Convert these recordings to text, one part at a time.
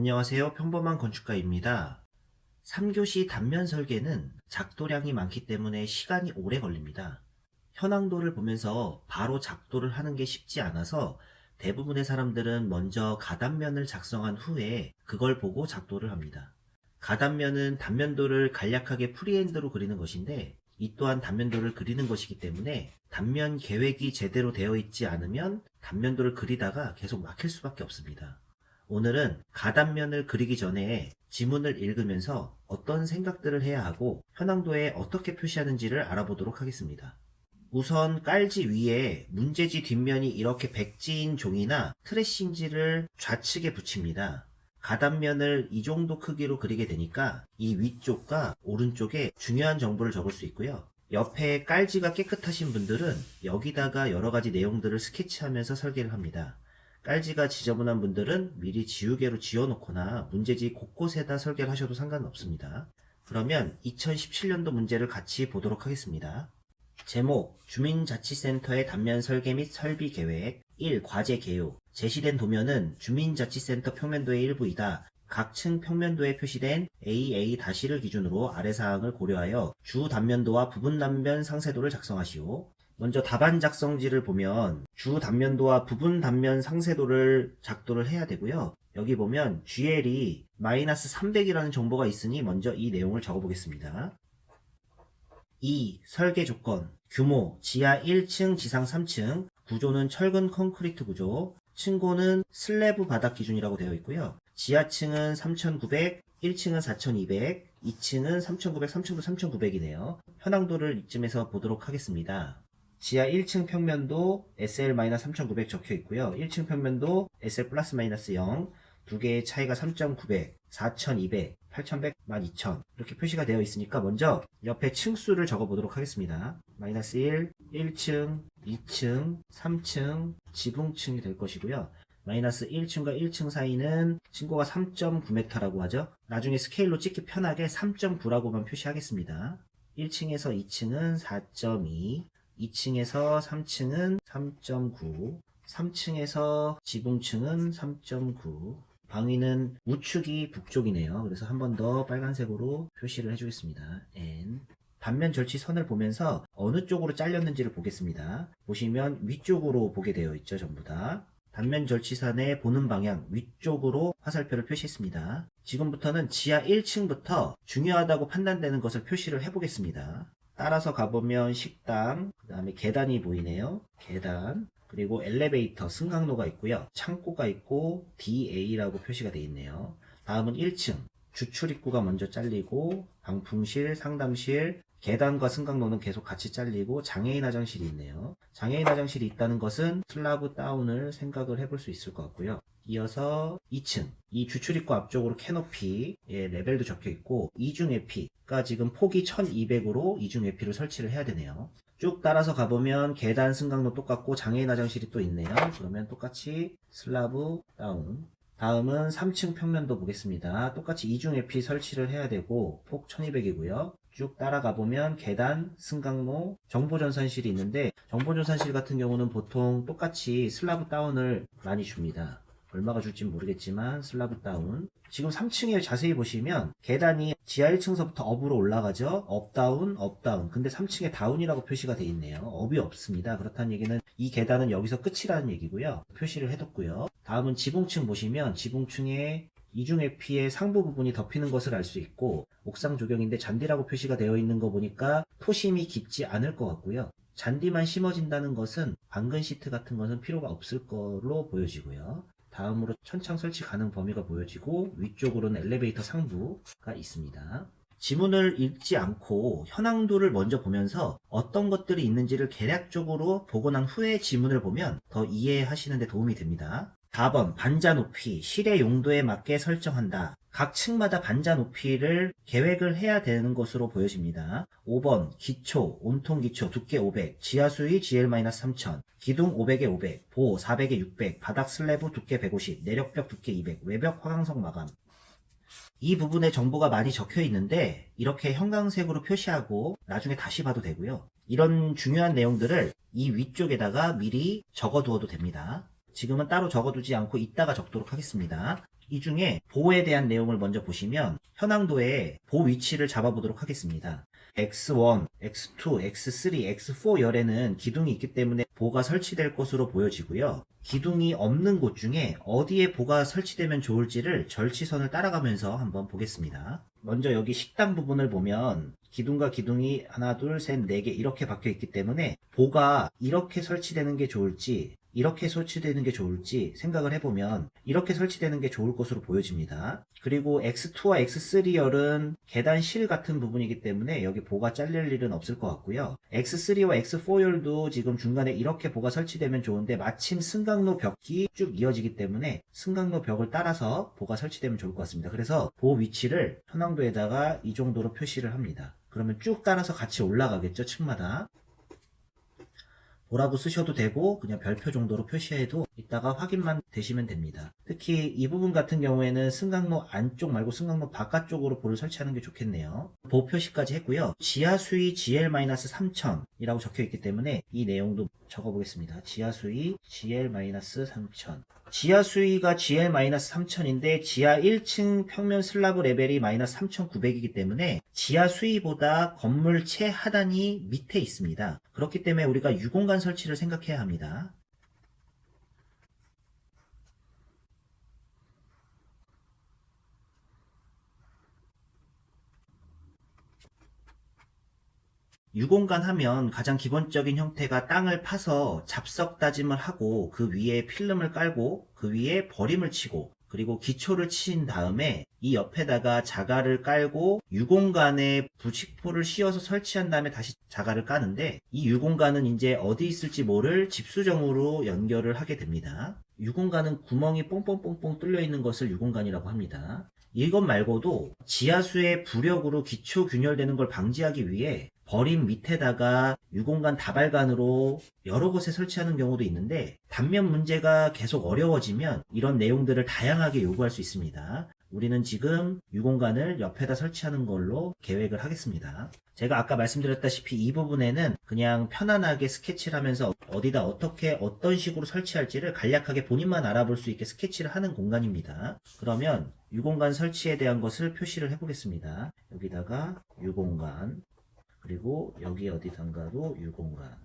안녕하세요. 평범한 건축가입니다. 3교시 단면 설계는 작도량이 많기 때문에 시간이 오래 걸립니다. 현황도를 보면서 바로 작도를 하는 게 쉽지 않아서 대부분의 사람들은 먼저 가단면을 작성한 후에 그걸 보고 작도를 합니다. 가단면은 단면도를 간략하게 프리핸드로 그리는 것인데 이 또한 단면도를 그리는 것이기 때문에 단면 계획이 제대로 되어 있지 않으면 단면도를 그리다가 계속 막힐 수밖에 없습니다. 오늘은 가단면을 그리기 전에 지문을 읽으면서 어떤 생각들을 해야 하고 현황도에 어떻게 표시하는지를 알아보도록 하겠습니다. 우선 깔지 위에 문제지 뒷면이 이렇게 백지인 종이나 트래싱지를 좌측에 붙입니다. 가단면을 이 정도 크기로 그리게 되니까 이 위쪽과 오른쪽에 중요한 정보를 적을 수 있고요. 옆에 깔지가 깨끗하신 분들은 여기다가 여러 가지 내용들을 스케치하면서 설계를 합니다. 깔지가 지저분한 분들은 미리 지우개로 지워놓거나 문제지 곳곳에다 설계를 하셔도 상관없습니다. 그러면 2017년도 문제를 같이 보도록 하겠습니다. 제목, 주민자치센터의 단면 설계 및 설비 계획. 1. 과제 개요. 제시된 도면은 주민자치센터 평면도의 일부이다. 각 층 평면도에 표시된 AA-를 기준으로 아래 사항을 고려하여 주 단면도와 부분 단면 상세도를 작성하시오. 먼저 답안 작성지를 보면 주 단면도와 부분 단면 상세도를 작도를 해야 되고요. 여기 보면 GL이 마이너스 300이라는 정보가 있으니 먼저 이 내용을 적어 보겠습니다. 2. 설계 조건. 규모 지하 1층, 지상 3층. 구조는 철근 콘크리트 구조. 층고는 슬래브 바닥 기준이라고 되어 있고요. 지하층은 3,900, 1층은 4,200, 2층은 3,900, 3층도 3,900이네요. 현황도를 이쯤에서 보도록 하겠습니다. 지하 1층 평면도 SL-3900 적혀 있고요. 1층 평면도 SL 플러스 마이너스 0. 두 개의 차이가 3,900, 4,200, 8,100, 12,000 이렇게 표시가 되어 있으니까 먼저 옆에 층수를 적어 보도록 하겠습니다. 마이너스 1, 1층, 2층, 3층, 지붕층이 될 것이고요. 마이너스 1층과 1층 사이는 층고가 3.9m라고 하죠. 나중에 스케일로 찍기 편하게 3.9라고만 표시하겠습니다. 1층에서 2층은 4.2, 2층에서 3층은 3.9, 3층에서 지붕층은 3.9, 방위는 우측이 북쪽이네요. 그래서 한 번 더 빨간색으로 표시를 해주겠습니다. N. 단면 절치선을 보면서 어느 쪽으로 잘렸는지를 보겠습니다. 보시면 위쪽으로 보게 되어 있죠. 전부 다. 단면 절치선의 보는 방향 위쪽으로 화살표를 표시했습니다. 지금부터는 지하 1층부터 중요하다고 판단되는 것을 표시를 해보겠습니다. 따라서 가보면 식당, 그 다음에 계단이 보이네요. 계단, 그리고 엘리베이터, 승강로가 있고요. 창고가 있고 DA라고 표시가 되어 있네요. 다음은 1층, 주출입구가 먼저 잘리고 방풍실, 상담실, 계단과 승강로는 계속 같이 잘리고 장애인 화장실이 있네요. 장애인 화장실이 있다는 것은 슬라브 다운을 생각을 해볼 수 있을 것 같고요. 이어서 2층, 이 주출입구 앞쪽으로 캐노피의 레벨도 적혀 있고 이중 에피가 지금 폭이 1200으로 이중 에피를 설치를 해야 되네요. 쭉 따라서 가보면 계단, 승강로 똑같고 장애인 화장실이 또 있네요. 그러면 똑같이 슬라브 다운. 다음은 3층 평면도 보겠습니다. 똑같이 이중 에피 설치를 해야 되고 폭 1200이고요. 쭉 따라가 보면 계단, 승강로, 정보전산실이 있는데 정보전산실 같은 경우는 보통 똑같이 슬라브 다운을 많이 줍니다. 얼마가 줄진 모르겠지만 슬라브 다운. 지금 3층에 자세히 보시면 계단이 지하 1층서부터 업으로 올라가죠. 업다운, 업다운. 근데 3층에 다운이라고 표시가 되어 있네요. 업이 없습니다. 그렇다는 얘기는 이 계단은 여기서 끝이라는 얘기고요. 표시를 해뒀고요. 다음은 지붕층 보시면 지붕층에 이중 에피의 상부 부분이 덮이는 것을 알 수 있고 옥상 조경인데 잔디라고 표시가 되어 있는 거 보니까 토심이 깊지 않을 것 같고요. 잔디만 심어진다는 것은 방근 시트 같은 것은 필요가 없을 걸로 보여지고요. 다음으로 천창 설치 가능 범위가 보여지고 위쪽으로는 엘리베이터 상부가 있습니다. 지문을 읽지 않고 현황도를 먼저 보면서 어떤 것들이 있는지를 개략적으로 보고 난 후에 지문을 보면 더 이해하시는 데 도움이 됩니다. 4번 반자 높이 실의 용도에 맞게 설정한다. 각 층마다 반자 높이를 계획을 해야 되는 것으로 보여집니다. 5번 기초, 온통 기초 두께 500, 지하 수위 GL-3000, 기둥 500에 500, 보 400에 600, 바닥 슬래브 두께 150, 내력벽 두께 200, 외벽 화강석 마감. 이 부분에 정보가 많이 적혀 있는데 이렇게 형광색으로 표시하고 나중에 다시 봐도 되고요. 이런 중요한 내용들을 이 위쪽에다가 미리 적어두어도 됩니다. 지금은 따로 적어두지 않고 이따가 적도록 하겠습니다. 이 중에 보에 대한 내용을 먼저 보시면 현황도에 보 위치를 잡아보도록 하겠습니다. X1, X2, X3, X4 열에는 기둥이 있기 때문에 보가 설치될 것으로 보여지고요. 기둥이 없는 곳 중에 어디에 보가 설치되면 좋을지를 절치선을 따라가면서 한번 보겠습니다. 먼저 여기 식당 부분을 보면 기둥과 기둥이 하나, 둘, 셋, 네 개 이렇게 박혀 있기 때문에 보가 이렇게 설치되는 게 좋을지 이렇게 설치되는 게 좋을지 생각을 해보면 이렇게 설치되는 게 좋을 것으로 보여집니다. 그리고 X2와 X3열은 계단실 같은 부분이기 때문에 여기 보가 잘릴 일은 없을 것 같고요. X3와 X4열도 지금 중간에 이렇게 보가 설치되면 좋은데 마침 승강로 벽이 쭉 이어지기 때문에 승강로 벽을 따라서 보가 설치되면 좋을 것 같습니다. 그래서 보 위치를 현황도에다가 이 정도로 표시를 합니다. 그러면 쭉 따라서 같이 올라가겠죠, 층마다. 뭐라고 쓰셔도 되고 그냥 별표 정도로 표시해도 이따가 확인만 되시면 됩니다. 특히 이 부분 같은 경우에는 승강로 안쪽 말고 승강로 바깥쪽으로 볼을 설치하는 게 좋겠네요. 보 표시까지 했고요. 지하 수위 GL-3000이라고 적혀 있기 때문에 이 내용도 적어 보겠습니다. 지하 수위 GL-3000. 지하 수위가 GL-3000인데 지하 1층 평면 슬라브 레벨이 -3900이기 때문에 지하 수위보다 건물 최하단이 밑에 있습니다. 그렇기 때문에 우리가 유공간 설치를 생각해야 합니다. 유공간 하면 가장 기본적인 형태가 땅을 파서 잡석 다짐을 하고 그 위에 필름을 깔고 그 위에 버림을 치고 그리고 기초를 친 다음에 이 옆에다가 자갈을 깔고 유공간에 부직포를 씌워서 설치한 다음에 다시 자갈을 까는데 이 유공간은 이제 어디 있을지 모를 집수정으로 연결을 하게 됩니다. 유공간은 구멍이 뽕뽕뽕뽕 뚫려 있는 것을 유공간이라고 합니다. 이것 말고도 지하수의 부력으로 기초 균열되는 걸 방지하기 위해 버림 밑에다가 유공간 다발관으로 여러 곳에 설치하는 경우도 있는데 단면 문제가 계속 어려워지면 이런 내용들을 다양하게 요구할 수 있습니다. 우리는 지금 유공간을 옆에다 설치하는 걸로 계획을 하겠습니다. 제가 아까 말씀드렸다시피 이 부분에는 그냥 편안하게 스케치를 하면서 어디다 어떻게 어떤 식으로 설치할지를 간략하게 본인만 알아볼 수 있게 스케치를 하는 공간입니다. 그러면 유공간 설치에 대한 것을 표시를 해보겠습니다. 여기다가 유공간, 그리고 여기 어디단가도 유공간.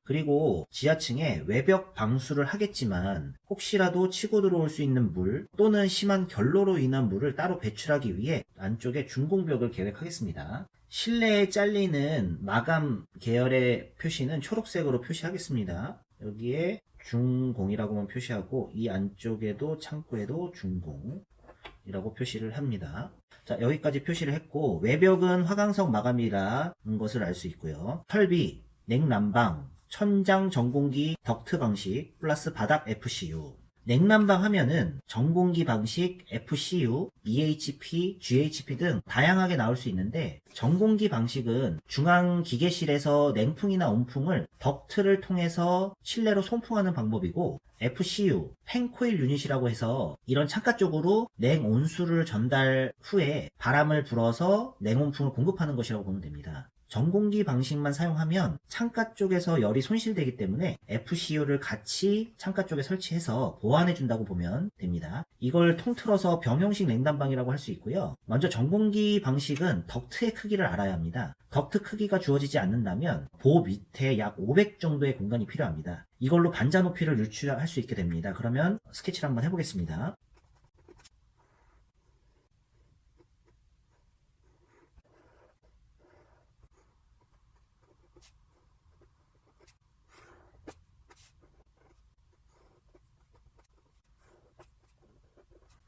그리고 지하층에 외벽 방수를 하겠지만 혹시라도 치고 들어올 수 있는 물 또는 심한 결로로 인한 물을 따로 배출하기 위해 안쪽에 중공벽을 계획하겠습니다. 실내에 잘리는 마감 계열의 표시는 초록색으로 표시하겠습니다. 여기에 중공이라고만 표시하고 이 안쪽에도 창구에도 중공이라고 표시를 합니다. 자, 여기까지 표시를 했고 외벽은 화강석 마감이라는 것을 알 수 있고요. 설비, 냉난방, 천장 전공기 덕트 방식 플러스 바닥 FCU. 냉난방 하면은 전공기 방식, FCU, EHP, GHP 등 다양하게 나올 수 있는데 전공기 방식은 중앙 기계실에서 냉풍이나 온풍을 덕트를 통해서 실내로 송풍하는 방법이고 FCU, 팬코일 유닛이라고 해서 이런 창가 쪽으로 냉온수를 전달 후에 바람을 불어서 냉온풍을 공급하는 것이라고 보면 됩니다. 전공기 방식만 사용하면 창가 쪽에서 열이 손실되기 때문에 FCU를 같이 창가 쪽에 설치해서 보완해 준다고 보면 됩니다. 이걸 통틀어서 병형식 냉난방이라고 할 수 있고요. 먼저 전공기 방식은 덕트의 크기를 알아야 합니다. 덕트 크기가 주어지지 않는다면 보 밑에 약 500 정도의 공간이 필요합니다. 이걸로 반자 높이를 유추할 수 있게 됩니다. 그러면 스케치를 한번 해보겠습니다.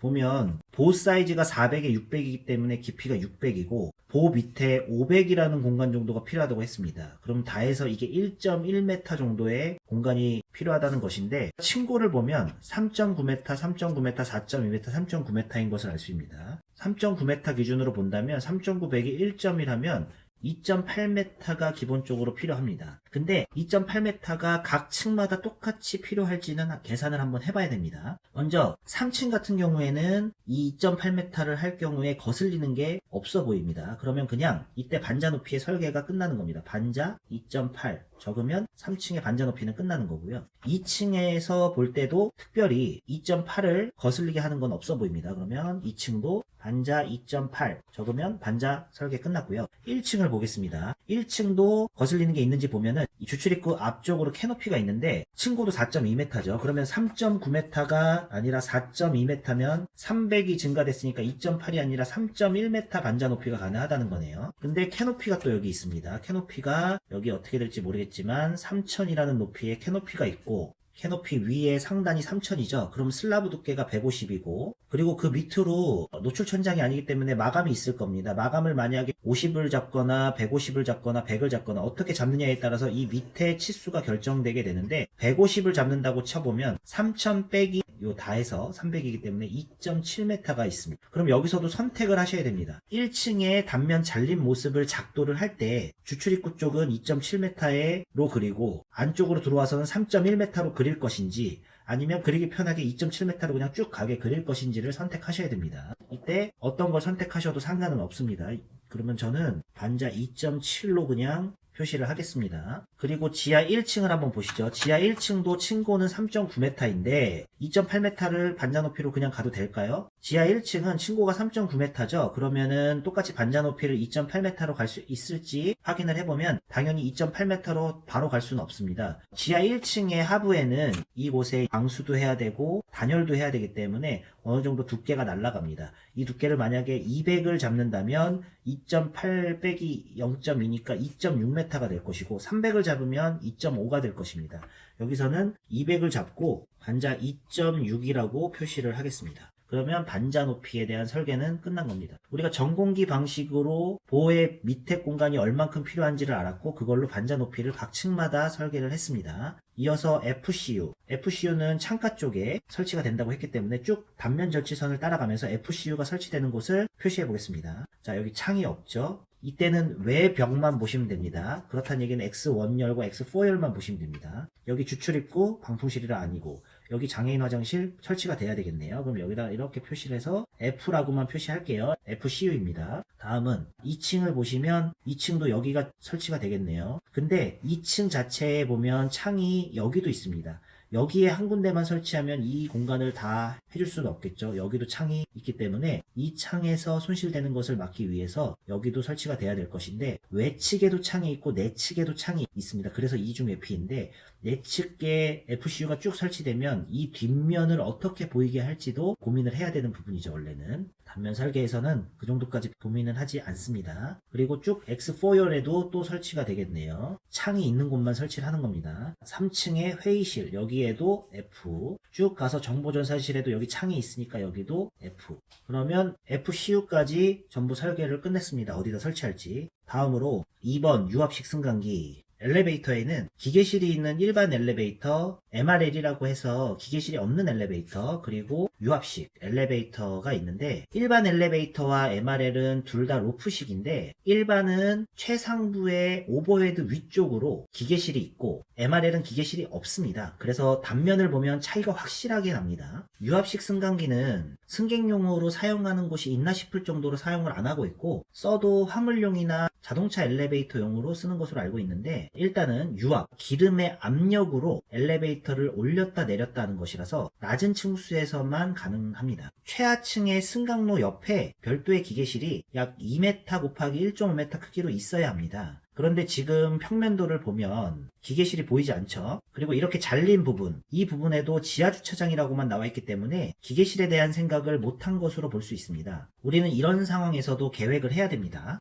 보면 보 사이즈가 400에 600이기 때문에 깊이가 600이고 보 밑에 500이라는 공간 정도가 필요하다고 했습니다. 그럼 다 해서 이게 1.1m 정도의 공간이 필요하다는 것인데 층고를 보면 3.9m, 3.9m, 4.2m, 3.9m인 것을 알 수 있습니다. 3.9m 기준으로 본다면 3.900이 1.1하면 2.8m가 기본적으로 필요합니다. 근데 2.8m가 각 층마다 똑같이 필요할지는 계산을 한번 해봐야 됩니다. 먼저 3층 같은 경우에는 이 2.8m를 할 경우에 거슬리는 게 없어 보입니다. 그러면 그냥 이때 반자 높이의 설계가 끝나는 겁니다. 반자 2.8 적으면 3층의 반자 높이는 끝나는 거고요. 2층에서 볼 때도 특별히 2.8을 거슬리게 하는 건 없어 보입니다. 그러면 2층도 반자 2.8 적으면 반자 설계 끝났고요. 1층을 보겠습니다. 1층도 거슬리는 게 있는지 보면은 이 주출입구 앞쪽으로 캐노피가 있는데 층고도 4.2m죠. 그러면 3.9m가 아니라 4.2m면 300이 증가됐으니까 2.8이 아니라 3.1m 반자 높이가 가능하다는 거네요. 근데 캐노피가 또 여기 있습니다. 캐노피가 여기 어떻게 될지 모르겠지만 3000이라는 높이의 캐노피가 있고 캐노피 위에 상단이 3000이죠. 그럼 슬라브 두께가 150이고 그리고 그 밑으로 노출 천장이 아니기 때문에 마감이 있을 겁니다. 마감을 만약에 50을 잡거나 150을 잡거나 100을 잡거나 어떻게 잡느냐에 따라서 이 밑에 치수가 결정되게 되는데 150을 잡는다고 쳐보면 3000 빼기 요 다 해서 300이기 때문에 2.7m가 있습니다. 그럼 여기서도 선택을 하셔야 됩니다. 1층에 단면 잘린 모습을 작도를 할 때 주출입구 쪽은 2.7m로 그리고 안쪽으로 들어와서는 3.1m로 그릴 것인지 아니면 그리기 편하게 2.7m로 그냥 쭉 가게 그릴 것인지를 선택하셔야 됩니다. 이때 어떤 걸 선택하셔도 상관은 없습니다. 그러면 저는 반자 2.7로 그냥 표시를 하겠습니다. 그리고 지하 1층을 한번 보시죠. 지하 1층도 층고는 3.9m인데 2.8m를 반자 높이로 그냥 가도 될까요? 지하 1층은 층고가 3.9m죠. 그러면은 똑같이 반자 높이를 2.8m로 갈 수 있을지 확인을 해보면 당연히 2.8m로 바로 갈 수는 없습니다. 지하 1층의 하부에는 이곳에 방수도 해야 되고 단열도 해야 되기 때문에 어느 정도 두께가 날아갑니다. 이 두께를 만약에 200을 잡는다면 2.8 빼기 0.2니까 2.6m가 될 것이고 300을 잡으면 2.5가 될 것입니다. 여기서는 200을 잡고 반자 2.6이라고 표시를 하겠습니다. 그러면 반자 높이에 대한 설계는 끝난 겁니다. 우리가 전공기 방식으로 보호의 밑에 공간이 얼만큼 필요한지를 알았고 그걸로 반자 높이를 각 층마다 설계를 했습니다. 이어서 FCU. FCU는 창가 쪽에 설치가 된다고 했기 때문에 쭉 단면 절치선을 따라가면서 FCU가 설치되는 곳을 표시해 보겠습니다. 자, 여기 창이 없죠? 이때는 외벽만 보시면 됩니다. 그렇다는 얘기는 X1열과 X4열만 보시면 됩니다. 여기 주출입구 방풍실이라 아니고 여기 장애인 화장실 설치가 돼야 되겠네요. 그럼 여기다 이렇게 표시를 해서 F라고만 표시할게요. FCU입니다. 다음은 2층을 보시면 2층도 여기가 설치가 되겠네요. 근데 2층 자체에 보면 창이 여기도 있습니다. 여기에 한 군데만 설치하면 이 공간을 다 해줄 수는 없겠죠. 여기도 창이 있기 때문에 이 창에서 손실되는 것을 막기 위해서 여기도 설치가 돼야 될 것인데 외측에도 창이 있고 내측에도 창이 있습니다. 그래서 이중F인데 내측에 FCU가 쭉 설치되면 이 뒷면을 어떻게 보이게 할지도 고민을 해야 되는 부분이죠. 원래는 단면 설계에서는 그 정도까지 고민은 하지 않습니다. 그리고 쭉 X4열에도 또 설치가 되겠네요. 창이 있는 곳만 설치를 하는 겁니다. 3층에 회의실 여기에도 F, 쭉 가서 정보전산실에도 여기 창이 있으니까 여기도 F. 그러면 FCU까지 전부 설계를 끝냈습니다. 어디다 설치할지. 다음으로 2번 유압식 승강기. 엘리베이터에는 기계실이 있는 일반 엘리베이터, MRL이라고 해서 기계실이 없는 엘리베이터, 그리고 유압식 엘리베이터가 있는데 일반 엘리베이터와 MRL은 둘 다 로프식인데 일반은 최상부의 오버헤드 위쪽으로 기계실이 있고 MRL은 기계실이 없습니다. 그래서 단면을 보면 차이가 확실하게 납니다. 유압식 승강기는 승객용으로 사용하는 곳이 있나 싶을 정도로 사용을 안 하고 있고 써도 화물용이나 자동차 엘리베이터용으로 쓰는 것으로 알고 있는데 일단은 유압, 기름의 압력으로 엘리베이터를 올렸다 내렸다 하는 것이라서 낮은 층수에서만 가능합니다. 최하층의 승강로 옆에 별도의 기계실이 약 2m 곱하기 1.5m 크기로 있어야 합니다. 그런데 지금 평면도를 보면 기계실이 보이지 않죠? 그리고 이렇게 잘린 부분, 이 부분에도 지하주차장이라고만 나와 있기 때문에 기계실에 대한 생각을 못한 것으로 볼 수 있습니다. 우리는 이런 상황에서도 계획을 해야 됩니다.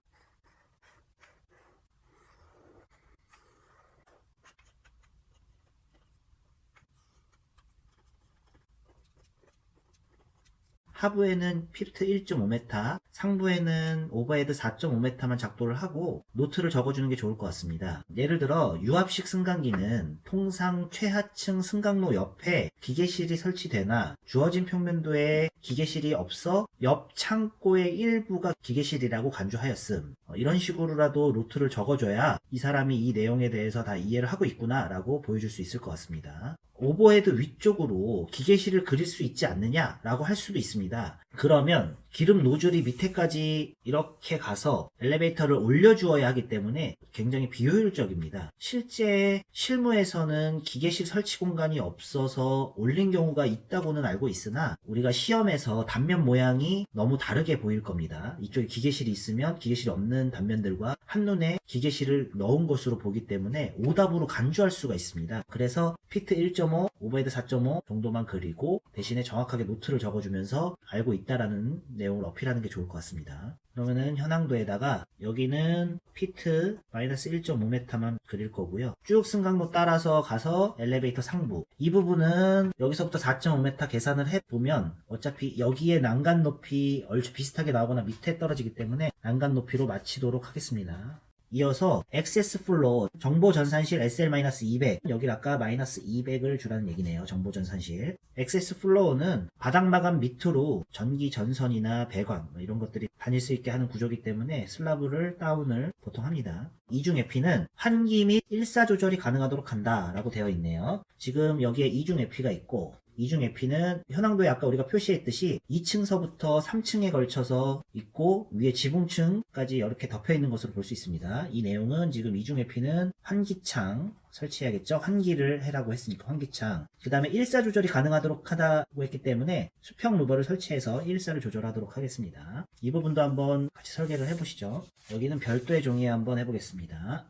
하부에는 피트 1.5m, 상부에는 오버헤드 4.5m만 작도를 하고 노트를 적어주는 게 좋을 것 같습니다. 예를 들어 유압식 승강기는 통상 최하층 승강로 옆에 기계실이 설치되나 주어진 평면도에 기계실이 없어 옆 창고의 일부가 기계실이라고 간주하였음. 이런 식으로라도 노트를 적어줘야 이 사람이 이 내용에 대해서 다 이해를 하고 있구나 라고 보여줄 수 있을 것 같습니다. 오버헤드 위쪽으로 기계실을 그릴 수 있지 않느냐 라고 할 수도 있습니다. 그러면 기름 노즐이 밑에까지 이렇게 가서 엘리베이터를 올려주어야 하기 때문에 굉장히 비효율적입니다. 실제 실무에서는 기계실 설치 공간이 없어서 올린 경우가 있다고는 알고 있으나 우리가 시험에서 단면 모양이 너무 다르게 보일 겁니다. 이쪽에 기계실이 있으면 기계실이 없는 단면들과 한눈에 기계실을 넣은 것으로 보기 때문에 오답으로 간주할 수가 있습니다. 그래서 피트 1.5, 오버헤드 4.5 정도만 그리고 대신에 정확하게 노트를 적어주면서 알고 있다라는 내용을 어필하는 게 좋을 것 같습니다. 그러면은 현황도에다가 여기는 피트 마이너스 1.5m만 그릴 거고요. 쭉 승강로 따라서 가서 엘리베이터 상부 이 부분은 여기서부터 4.5m 계산을 해보면 어차피 여기에 난간 높이 얼추 비슷하게 나오거나 밑에 떨어지기 때문에 난간 높이로 마치도록 하겠습니다. 이어서 액세스 플로어 정보 전산실 SL-200 여기 아까 마이너스 200을 주라는 얘기네요. 정보 전산실 액세스 플로어는 바닥 마감 밑으로 전기 전선이나 배관 이런 것들이 다닐 수 있게 하는 구조이기 때문에 슬라브를 다운을 보통 합니다. 이중 에피는 환기 및 일사 조절이 가능하도록 한다 라고 되어 있네요. 지금 여기에 이중 에피가 있고 이중 에피는 현황도에 아까 우리가 표시했듯이 2층서부터 3층에 걸쳐서 있고 위에 지붕층까지 이렇게 덮여 있는 것으로 볼 수 있습니다. 이 내용은 지금 이중 에피는 환기창 설치해야겠죠. 환기를 해라고 했으니까 환기창. 그 다음에 일사 조절이 가능하도록 하다고 했기 때문에 수평 루버를 설치해서 일사를 조절하도록 하겠습니다. 이 부분도 한번 같이 설계를 해보시죠. 여기는 별도의 종이에 한번 해보겠습니다.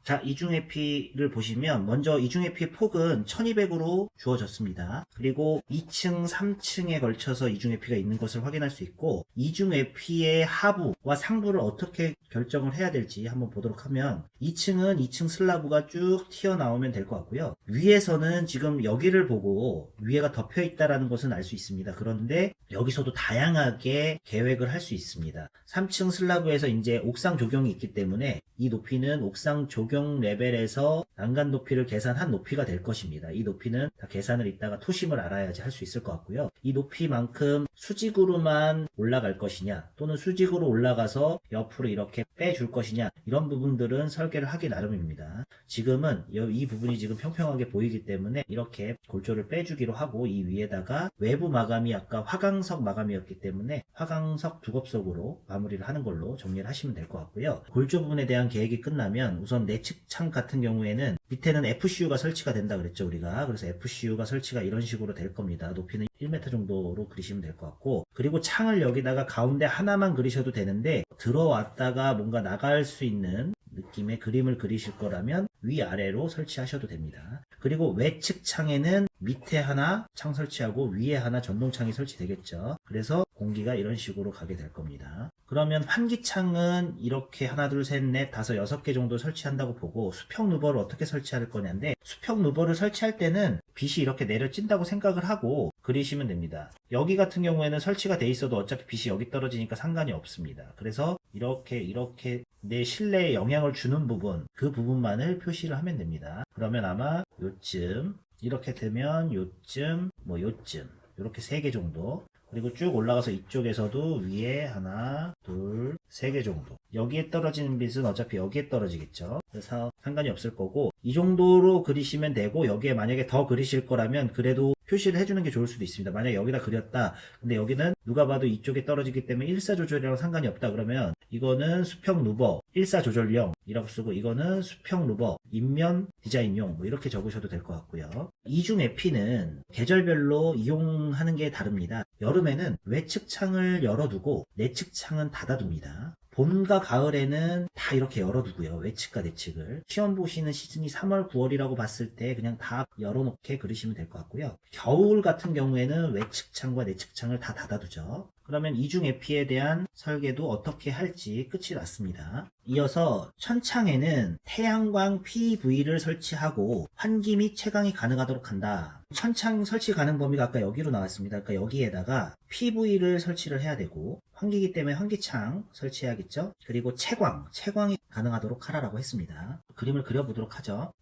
자, 이중회피를 보시면 먼저 이중회피의 폭은 1200으로 주어졌습니다. 그리고 2층, 3층에 걸쳐서 이중회피가 있는 것을 확인할 수 있고 이중회피의 하부와 상부를 어떻게 결정을 해야 될지 한번 보도록 하면 2층은 2층 슬라브가 쭉 튀어나오면 될 것 같고요. 위에서는 지금 여기를 보고 위에가 덮여 있다는 것은 알 수 있습니다. 그런데 여기서도 다양하게 계획을 할 수 있습니다. 3층 슬라브에서 이제 옥상 조경이 있기 때문에 이 높이는 옥상 조경 레벨에서 난간 높이를 계산한 높이가 될 것입니다. 이 높이는 다 계산을 이따가 토심을 알아야지 할 수 있을 것 같고요. 이 높이만큼 수직으로만 올라갈 것이냐 또는 수직으로 올라가서 옆으로 이렇게 빼줄 것이냐 이런 부분들은 설계를 하기 나름입니다. 지금은 이 부분이 지금 평평하게 보이기 때문에 이렇게 골조를 빼주기로 하고 이 위에다가 외부 마감이 아까 화강석 마감이었기 때문에 화강석 두껍석으로 마무리를 하는 걸로 정리를 하시면 될 것 같고요. 골조 부분에 대한 계획이 끝나면 우선 내측창 같은 경우에는 밑에는 FCU가 설치가 된다 그랬죠 우리가. 그래서 FCU가 설치가 이런 식으로 될 겁니다. 높이는 1m 정도로 그리시면 될 것 같고 그리고 창을 여기다가 가운데 하나만 그리셔도 되는데 들어왔다가 뭔가 나갈 수 있는 느낌의 그림을 그리실 거라면 위아래로 설치하셔도 됩니다. 그리고 외측 창에는 밑에 하나 창 설치하고 위에 하나 전동창이 설치되겠죠. 그래서 공기가 이런 식으로 가게 될 겁니다. 그러면 환기창은 이렇게 하나 둘 셋 넷 다섯 여섯 개 정도 설치한다고 보고 수평 루버를 어떻게 설치할 거냐인데 수평 루버를 설치할 때는 빛이 이렇게 내려찐다고 생각을 하고 그리시면 됩니다. 여기 같은 경우에는 설치가 돼 있어도 어차피 빛이 여기 떨어지니까 상관이 없습니다. 그래서 이렇게 내 실내에 영향을 주는 부분 그 부분만을 표시를 하면 됩니다. 그러면 아마 요쯤 이렇게 되면 요쯤 요쯤 이렇게 3개 정도 그리고 쭉 올라가서 이쪽에서도 위에 하나 둘 3개 정도 여기에 떨어지는 빛은 어차피 여기에 떨어지겠죠. 그래서 상관이 없을 거고 이 정도로 그리시면 되고 여기에 만약에 더 그리실 거라면 그래도 표시를 해주는 게 좋을 수도 있습니다. 만약에 여기다 그렸다 근데 여기는 누가 봐도 이쪽에 떨어지기 때문에 일사조절이랑 상관이 없다 그러면 이거는 수평 루버 일사조절용 이라고 쓰고 이거는 수평 루버 인면 디자인용 이렇게 적으셔도 될 것 같고요. 이중 에피는 계절별로 이용하는 게 다릅니다. 여름에는 외측 창을 열어두고 내측 창은 닫아둡니다. 봄과 가을에는 다 이렇게 열어두고요. 외측과 내측을. 시험 보시는 시즌이 3월, 9월이라고 봤을 때 그냥 다 열어놓게 그리시면 될 것 같고요. 겨울 같은 경우에는 외측 창과 내측 창을 다 닫아두죠. 그러면 이중에피에 대한 설계도 어떻게 할지 끝이 났습니다. 이어서 천창에는 태양광 PV를 설치하고 환기 및 채광이 가능하도록 한다. 천창 설치 가능 범위가 아까 여기로 나왔습니다. 그러니까 여기에다가 PV를 설치를 해야 되고 환기기 때문에 환기창 설치해야겠죠. 그리고 채광이 가능하도록 하라고 했습니다. 그림을 그려보도록 하죠.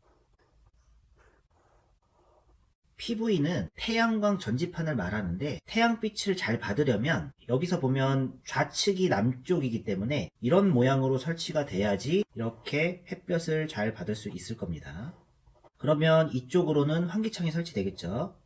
PV는 태양광 전지판을 말하는데 태양빛을 잘 받으려면 여기서 보면 좌측이 남쪽이기 때문에 이런 모양으로 설치가 돼야지 이렇게 햇볕을 잘 받을 수 있을 겁니다. 그러면 이쪽으로는 환기창이 설치되겠죠.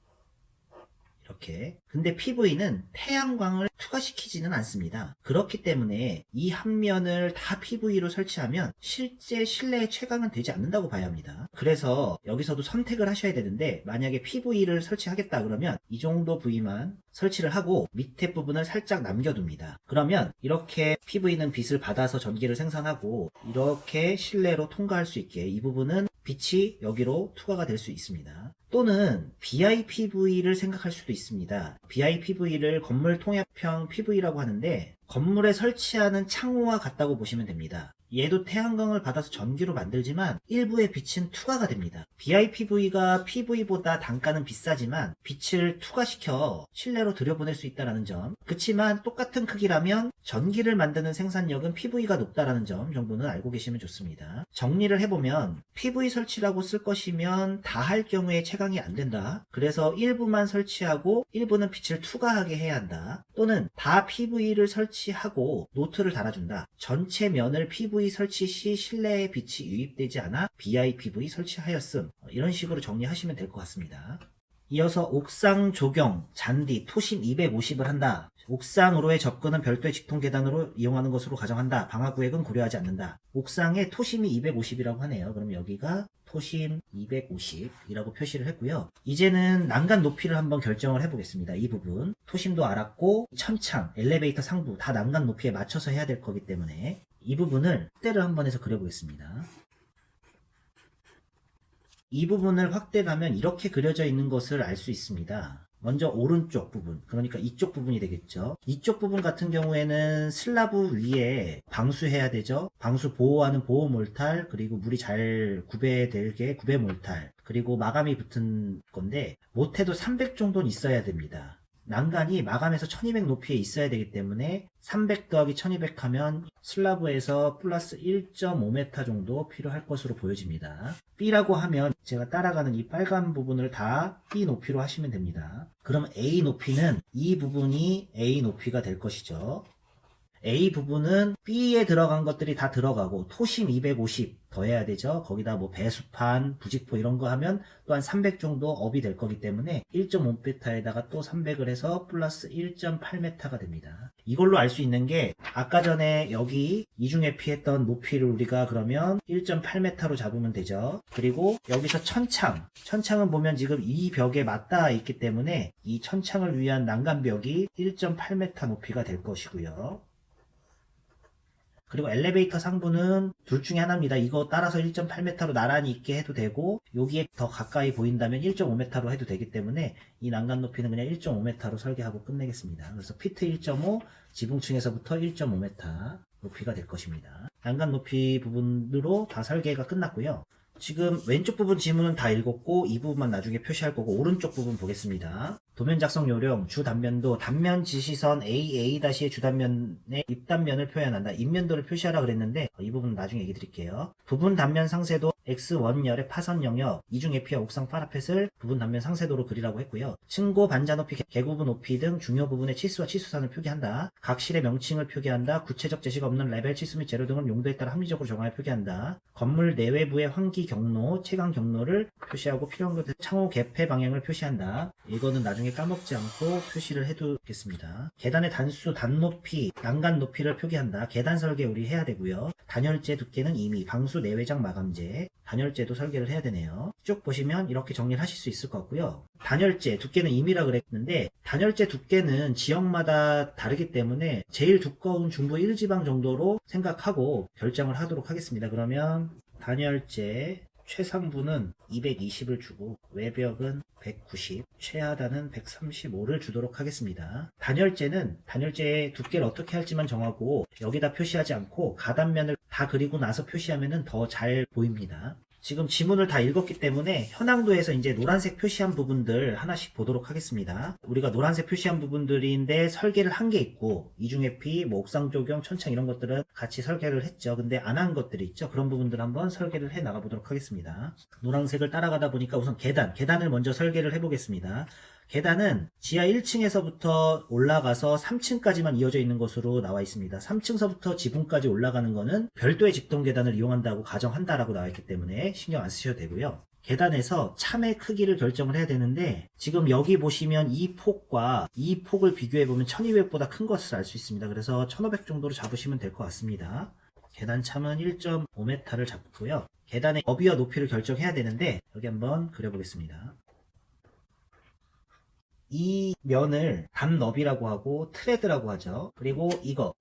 이렇게. 근데 PV는 태양광을 투과시키지는 않습니다. 그렇기 때문에 이 한 면을 다 PV로 설치하면 실제 실내의 채광은 되지 않는다고 봐야 합니다. 그래서 여기서도 선택을 하셔야 되는데 만약에 PV를 설치하겠다 그러면 이 정도 부위만 설치를 하고 밑에 부분을 살짝 남겨둡니다. 그러면 이렇게 PV는 빛을 받아서 전기를 생산하고 이렇게 실내로 통과할 수 있게 이 부분은 빛이 여기로 투과가 될 수 있습니다. 또는 BIPV를 생각할 수도 있습니다. BIPV를 건물 통합형 PV라고 하는데 건물에 설치하는 창호와 같다고 보시면 됩니다. 얘도 태양광을 받아서 전기로 만들지만 일부의 빛은 투과가 됩니다. BIPV가 PV보다 단가는 비싸지만 빛을 투과시켜 실내로 들여보낼 수 있다는 점. 그치만 똑같은 크기라면 전기를 만드는 생산력은 PV가 높다는 점 정도는 알고 계시면 좋습니다. 정리를 해보면 PV 설치라고 쓸 것이면 다 할 경우에 채광이 안 된다. 그래서 일부만 설치하고 일부는 빛을 투과하게 해야 한다. 또는 다 PV를 설치하고 노트를 달아준다. 전체 면을 PV 설치 시 실내에 빛이 유입되지 않아 BIPV 설치하였음. 이런 식으로 정리하시면 될 것 같습니다. 이어서 옥상 조경, 잔디, 토심 250을 한다. 옥상으로의 접근은 별도의 직통 계단으로 이용하는 것으로 가정한다. 방화 구획은 고려하지 않는다. 옥상에 토심이 250이라고 하네요. 그럼 여기가 토심 250이라고 표시를 했고요. 이제는 난간 높이를 한번 결정을 해보겠습니다. 이 부분. 토심도 알았고 천창, 엘리베이터 상부 다 난간 높이에 맞춰서 해야 될 거기 때문에 이 부분을 확대를 한번 해서 그려보겠습니다. 이 부분을 확대를 하면 이렇게 그려져 있는 것을 알 수 있습니다. 먼저 오른쪽 부분, 그러니까 이쪽 부분이 되겠죠. 이쪽 부분 같은 경우에는 슬라브 위에 방수해야 되죠. 방수 보호하는 보호 몰탈, 그리고 물이 잘 구배되게 구배 몰탈, 그리고 마감이 붙은 건데 못해도 300 정도는 있어야 됩니다. 난간이 마감에서 1200 높이에 있어야 되기 때문에 300 더하기 1200 하면 슬라브에서 플러스 1.5m 정도 필요할 것으로 보여집니다. B라고 하면 제가 따라가는 이 빨간 부분을 다 B 높이로 하시면 됩니다. 그럼 A 높이는 이 부분이 A 높이가 될 것이죠. A 부분은 B에 들어간 것들이 다 들어가고 토심 250 더해야 되죠. 거기다 뭐 배수판, 부직포 이런 거 하면 또한 300 정도 업이 될 거기 때문에 1.5m에다가 또 300을 해서 플러스 1.8m가 됩니다. 이걸로 알 수 있는 게 아까 전에 여기 이중에피 했던 높이를 우리가 그러면 1.8m로 잡으면 되죠. 그리고 여기서 천창은 보면 지금 이 벽에 맞닿아 있기 때문에 이 천창을 위한 난간벽이 1.8m 높이가 될 것이고요. 그리고 엘리베이터 상부는 둘 중에 하나입니다. 이거 따라서 1.8m로 나란히 있게 해도 되고 여기에 더 가까이 보인다면 1.5m로 해도 되기 때문에 이 난간 높이는 그냥 1.5m로 설계하고 끝내겠습니다. 그래서 피트 1.5, 지붕층에서부터 1.5m 높이가 될 것입니다. 난간 높이 부분으로 다 설계가 끝났고요. 지금 왼쪽 부분 지문은 다 읽었고 이 부분만 나중에 표시할 거고 오른쪽 부분 보겠습니다. 도면 작성 요령, 주단면도, 단면 지시선 AA-의 주단면의 입단면을 표현한다. 입면도를 표시하라 그랬는데 이 부분은 나중에 얘기 드릴게요. 부분 단면 상세도 X1열의 파선 영역, 이중에피와 옥상 파라펫을 부분 단면 상세도로 그리라고 했고요. 층고, 반자 높이, 개구부 높이 등 중요 부분의 치수와 치수선을 표기한다. 각 실의 명칭을 표기한다. 구체적 제시가 없는 레벨, 치수 및 재료 등은 용도에 따라 합리적으로 정하여 표기한다. 건물 내외부의 환기 경로, 채광 경로를 표시하고 필요한 것에 창호 개폐 방향을 표시한다. 이거는 나중에 까먹지 않고 표시를 해두겠습니다. 계단의 단수, 단높이, 난간 높이를 표기한다. 계단 설계 우리 해야 되고요. 단열재 두께는 이미 방수 내외장 마감재, 단열재도 설계를 해야 되네요. 쭉 보시면 이렇게 정리를 하실 수 있을 것 같고요. 단열재 두께는 2mm 그랬는데 단열재 두께는 지역마다 다르기 때문에 제일 두꺼운 중부 1지방 정도로 생각하고 결정을 하도록 하겠습니다. 그러면 단열재 최상부는 220을 주고 외벽은 190, 최하단은 135를 주도록 하겠습니다. 단열재는 단열재의 두께를 어떻게 할지만 정하고 여기다 표시하지 않고 가단면을 다 그리고 나서 표시하면 더 잘 보입니다. 지금 지문을 다 읽었기 때문에 현황도에서 이제 노란색 표시한 부분들 하나씩 보도록 하겠습니다. 우리가 노란색 표시한 부분들인데 설계를 한 게 있고 이중회피, 뭐 옥상 조경, 천창 이런 것들은 같이 설계를 했죠. 근데 안 한 것들이 있죠. 그런 부분들 한번 설계를 해 나가 보도록 하겠습니다. 노란색을 따라가다 보니까 우선 계단을 먼저 설계를 해 보겠습니다. 계단은 지하 1층에서부터 올라가서 3층까지만 이어져 있는 것으로 나와 있습니다. 3층서부터 지붕까지 올라가는 거는 별도의 직동 계단을 이용한다고 가정한다라고 나와 있기 때문에 신경 안 쓰셔도 되고요. 계단에서 참의 크기를 결정을 해야 되는데 지금 여기 보시면 이 폭과 이 폭을 비교해보면 1200보다 큰 것을 알 수 있습니다. 그래서 1500 정도로 잡으시면 될 것 같습니다. 계단 참은 1.5m를 잡고요. 계단의 너비와 높이를 결정해야 되는데 여기 한번 그려보겠습니다. 이 면을 단너비라고 하고 트레드라고 하죠. 그리고 이거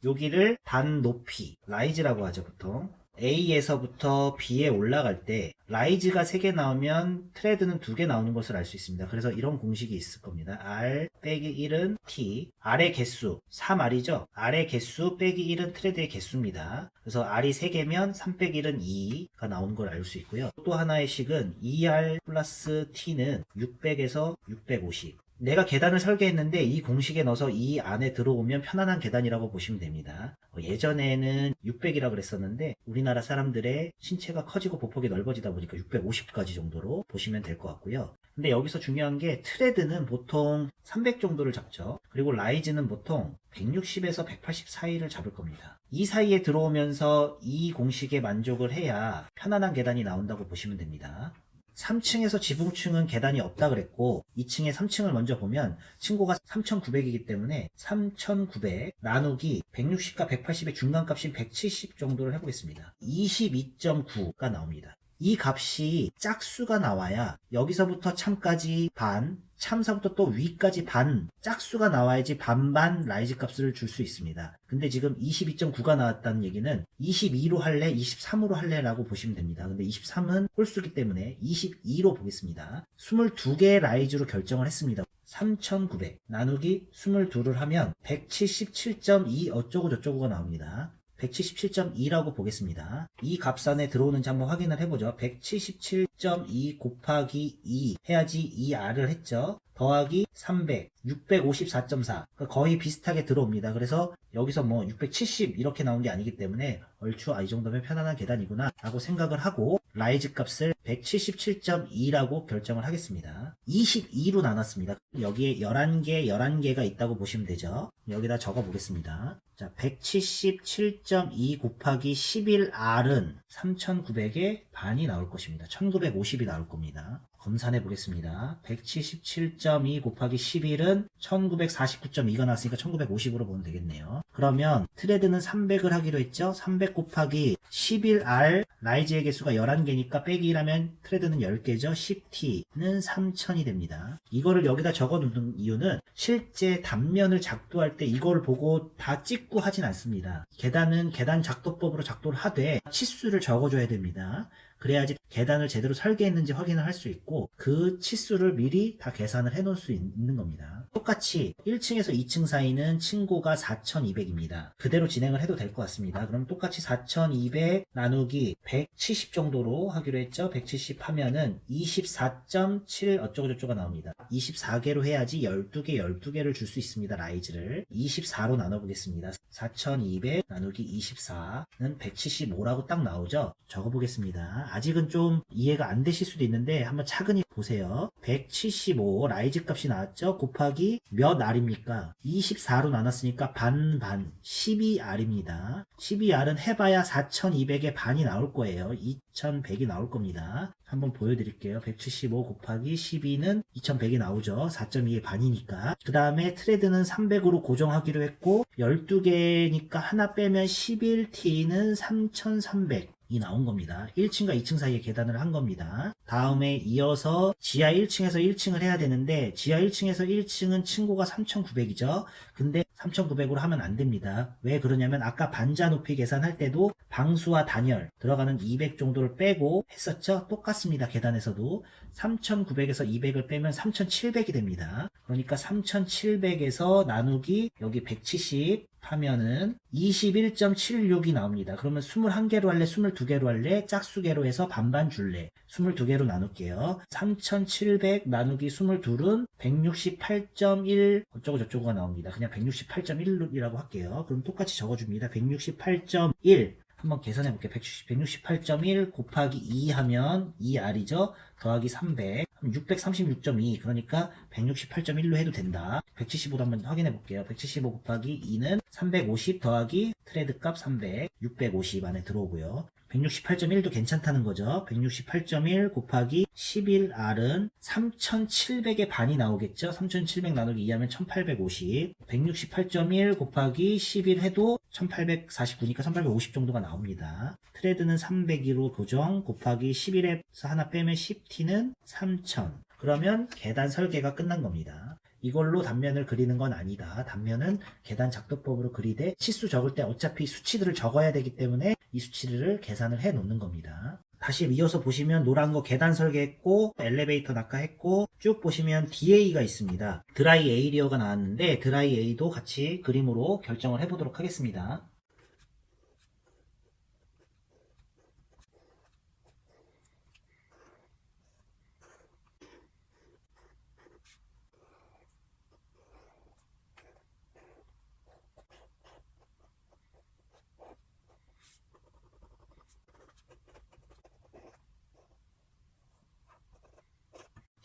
여기를 단높이 라이즈라고 하죠. 보통 A에서부터 B에 올라갈 때 라이즈가 3개 나오면 트레드는 2개 나오는 것을 알 수 있습니다. 그래서 이런 공식이 있을 겁니다. R 빼기 1은 T, R의 개수 3R이죠. R의 개수 빼기 1은 트레드의 개수입니다. 그래서 R이 3개면 3 빼기 1은 2가 나오는 걸 알 수 있고요. 또 하나의 식은 2R 플러스 T는 600에서 650. 내가 계단을 설계했는데 이 공식에 넣어서 이 안에 들어오면 편안한 계단이라고 보시면 됩니다. 예전에는 600이라고 그랬었는데 우리나라 사람들의 신체가 커지고 보폭이 넓어지다 보니까 650까지 정도로 보시면 될 것 같고요. 근데 여기서 중요한 게 트레드는 보통 300 정도를 잡죠. 그리고 라이즈는 보통 160에서 180 사이를 잡을 겁니다. 이 사이에 들어오면서 이 공식에 만족을 해야 편안한 계단이 나온다고 보시면 됩니다. 3층에서 지붕층은 계단이 없다 그랬고 2층에 3층을 먼저 보면 층고가 3900이기 때문에 3900 나누기 160과 180의 중간값인 170 정도를 해보겠습니다. 22.9가 나옵니다. 이 값이 짝수가 나와야 여기서부터 참까지 반, 참서부터 또 위까지 반, 짝수가 나와야지 반반 라이즈 값을 줄 수 있습니다. 근데 지금 22.9가 나왔다는 얘기는 22로 할래, 23으로 할래 라고 보시면 됩니다. 근데 23은 홀수기 때문에 22로 보겠습니다. 22개의 라이즈로 결정을 했습니다. 3900 나누기 22를 하면 177.2 어쩌고 저쩌고가 나옵니다. 177.2라고 보겠습니다. 이 값 안에 들어오는지 한번 확인을 해보죠. 177.2 곱하기 2 해야지 이 R을 했죠. 더하기 300, 654.4. 그러니까 거의 비슷하게 들어옵니다. 그래서 여기서 뭐 670 이렇게 나온 게 아니기 때문에 얼추 이 정도면 편안한 계단이구나 라고 생각을 하고 라이즈 값을 177.2라고 결정을 하겠습니다. 22로 나눴습니다. 여기에 11개가 있다고 보시면 되죠. 여기다 적어 보겠습니다. 자, 177.2 곱하기 11R은 3900의 반이 나올 것입니다. 1950이 나올 겁니다. 검산해 보겠습니다. 177.2 곱하기 11은 1949.2가 나왔으니까 1950으로 보면 되겠네요. 그러면 트레드는 300을 하기로 했죠. 300 곱하기 11R 라이즈의 개수가 11개니까 빼기 1하면 트레드는 10개죠. 10T는 3000이 됩니다. 이거를 여기다 적어 놓는 이유는 실제 단면을 작도할 때 이걸 보고 다 찍고 하진 않습니다. 계단은 계단 작도법으로 작도를 하되 치수를 적어줘야 됩니다. 그래야지 계단을 제대로 설계했는지 확인을 할 수 있고 그 치수를 미리 다 계산을 해 놓을 수 있는 겁니다. 똑같이 1층에서 2층 사이는 층고가 4200입니다. 그대로 진행을 해도 될 것 같습니다. 그럼 똑같이 4200 나누기 170 정도로 하기로 했죠. 170 하면은 24.7 어쩌고저쩌고 나옵니다. 24개로 해야지 12개를 줄 수 있습니다. 라이즈를 24로 나눠보겠습니다. 4200 나누기 24는 175라고 딱 나오죠. 적어보겠습니다. 아직은 좀 이해가 안 되실 수도 있는데 한번 차근히 보세요. 175 라이즈 값이 나왔죠. 곱하기 몇 R입니까? 24로 나눴으니까 반반 12R입니다. 12R은 해봐야 4200의 반이 나올 거예요. 2100이 나올 겁니다. 한번 보여드릴게요. 175 곱하기 12는 2100이 나오죠. 4.2의 반이니까. 그 다음에 트레드는 300으로 고정하기로 했고 12개니까 하나 빼면 11T는 3300. 나온 겁니다. 1층과 2층 사이에 계단을 한 겁니다. 다음에 이어서 지하 1층에서 1층을 해야 되는데 지하 1층에서 1층은 층고가 3,900이죠. 근데 3,900으로 하면 안 됩니다. 왜 그러냐면 아까 반자 높이 계산할 때도 방수와 단열 들어가는 200 정도를 빼고 했었죠. 똑같습니다. 계단에서도 3,900에서 200을 빼면 3,700이 됩니다. 그러니까 3,700에서 나누기 여기 170 하면은 21.76이 나옵니다. 그러면 21개로 할래? 22개로 할래? 짝수개로 해서 반반 줄래? 22개로 나눌게요. 3,700 나누기 22은 168.1 어쩌고 저쩌고가 나옵니다. 그냥 168.1이라고 할게요. 그럼 똑같이 적어줍니다. 168.1 한번 계산해 볼게요. 168.1 곱하기 2 하면 2R이죠. 더하기 300 636.2 그러니까 168.1로 해도 된다. 175도 한번 확인해 볼게요. 175 곱하기 2는 350 더하기 트레드 값 300 650 안에 들어오고요. 168.1도 괜찮다는 거죠. 168.1 곱하기 11R은 3,700의 반이 나오겠죠. 3,700 나누기 2하면 1,850 168.1 곱하기 11 해도 1849니까 1850 정도가 나옵니다. 트레드는 302로 고정 곱하기 11에서 하나 빼면 10T는 3000 그러면 계단 설계가 끝난 겁니다. 이걸로 단면을 그리는 건 아니다. 단면은 계단 작도법으로 그리되 치수 적을 때 어차피 수치들을 적어야 되기 때문에 이 수치를 계산을 해 놓는 겁니다. 다시 이어서 보시면 노란 거 계단 설계했고 엘리베이터 낙하했고 쭉 보시면 DA가 있습니다. 드라이 에이리어가 나왔는데 드라이 A도 같이 그림으로 결정을 해보도록 하겠습니다.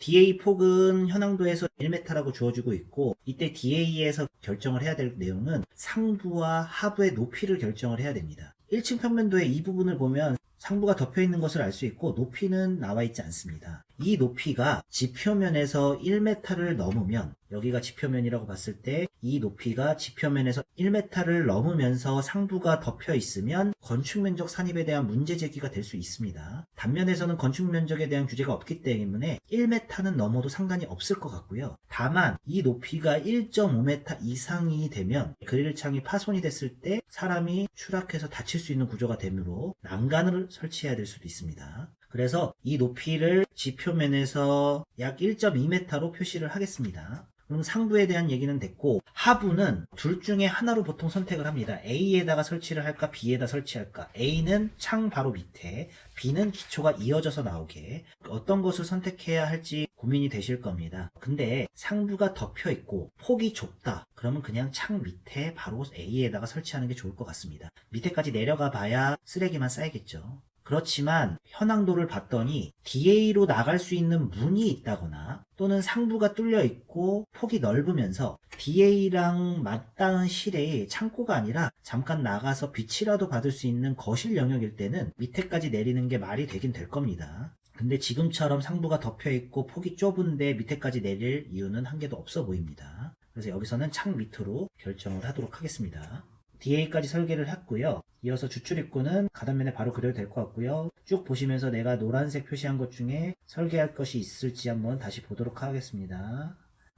DA 폭은 현황도에서 1m라고 주어지고 있고 이때 DA에서 결정을 해야 될 내용은 상부와 하부의 높이를 결정을 해야 됩니다. 1층 평면도의 이 부분을 보면 상부가 덮여 있는 것을 알 수 있고 높이는 나와 있지 않습니다. 이 높이가 지표면에서 1m를 넘으면 여기가 지표면이라고 봤을 때 이 높이가 지표면에서 1m를 넘으면서 상부가 덮여 있으면 건축면적 산입에 대한 문제 제기가 될 수 있습니다. 단면에서는 건축면적에 대한 규제가 없기 때문에 1m는 넘어도 상관이 없을 것 같고요. 다만 이 높이가 1.5m 이상이 되면 그릴창이 파손이 됐을 때 사람이 추락해서 다칠 수 있는 구조가 되므로 난간을 설치해야 될 수도 있습니다. 그래서 이 높이를 지표면에서 약 1.2m로 표시를 하겠습니다. 그럼 상부에 대한 얘기는 됐고 하부는 둘 중에 하나로 보통 선택을 합니다. A에다가 설치를 할까 B에다 설치할까. A는 창 바로 밑에 B는 기초가 이어져서 나오게 어떤 것을 선택해야 할지 고민이 되실 겁니다. 근데 상부가 덮여 있고 폭이 좁다. 그러면 그냥 창 밑에 바로 A에다가 설치하는 게 좋을 것 같습니다. 밑에까지 내려가 봐야 쓰레기만 쌓이겠죠. 그렇지만 현황도를 봤더니 DA로 나갈 수 있는 문이 있다거나 또는 상부가 뚫려 있고 폭이 넓으면서 DA랑 맞닿은 실에 창고가 아니라 잠깐 나가서 빛이라도 받을 수 있는 거실 영역일 때는 밑에까지 내리는 게 말이 되긴 될 겁니다. 근데 지금처럼 상부가 덮여 있고 폭이 좁은데 밑에까지 내릴 이유는 한 개도 없어 보입니다. 그래서 여기서는 창 밑으로 결정을 하도록 하겠습니다. DA까지 설계를 했고요. 이어서 주출입구는 가단면에 바로 그려도 될 것 같고요. 쭉 보시면서 내가 노란색 표시한 것 중에 설계할 것이 있을지 한번 다시 보도록 하겠습니다.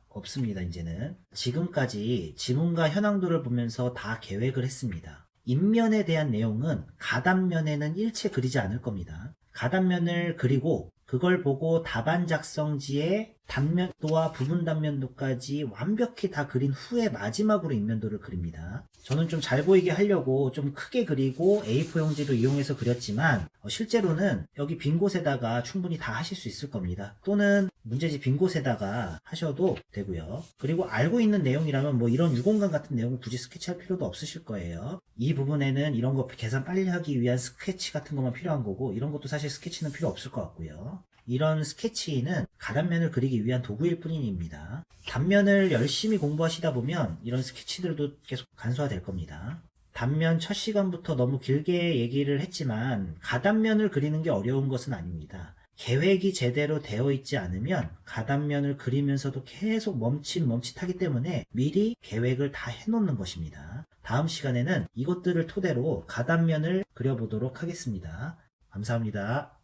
없습니다. 이제는 지금까지 지문과 현황도를 보면서 다 계획을 했습니다. 인면에 대한 내용은 가단면에는 일체 그리지 않을 겁니다. 가단면을 그리고 그걸 보고 답안 작성지에 단면도와 부분 단면도까지 완벽히 다 그린 후에 마지막으로 인면도를 그립니다. 저는 좀 잘 보이게 하려고 좀 크게 그리고 A4 용지도 이용해서 그렸지만 실제로는 여기 빈 곳에다가 충분히 다 하실 수 있을 겁니다. 또는 문제지 빈 곳에다가 하셔도 되고요. 그리고 알고 있는 내용이라면 뭐 이런 유공간 같은 내용을 굳이 스케치할 필요도 없으실 거예요. 이 부분에는 이런 거 계산 빨리 하기 위한 스케치 같은 것만 필요한 거고 이런 것도 사실 스케치는 필요 없을 것 같고요. 이런 스케치는 가단면을 그리기 위한 도구일 뿐입니다. 단면을 열심히 공부하시다 보면 이런 스케치들도 계속 간소화될 겁니다. 단면 첫 시간부터 너무 길게 얘기를 했지만 가단면을 그리는 게 어려운 것은 아닙니다. 계획이 제대로 되어 있지 않으면 가단면을 그리면서도 계속 멈칫하기 때문에 미리 계획을 다 해놓는 것입니다. 다음 시간에는 이것들을 토대로 가단면을 그려보도록 하겠습니다. 감사합니다.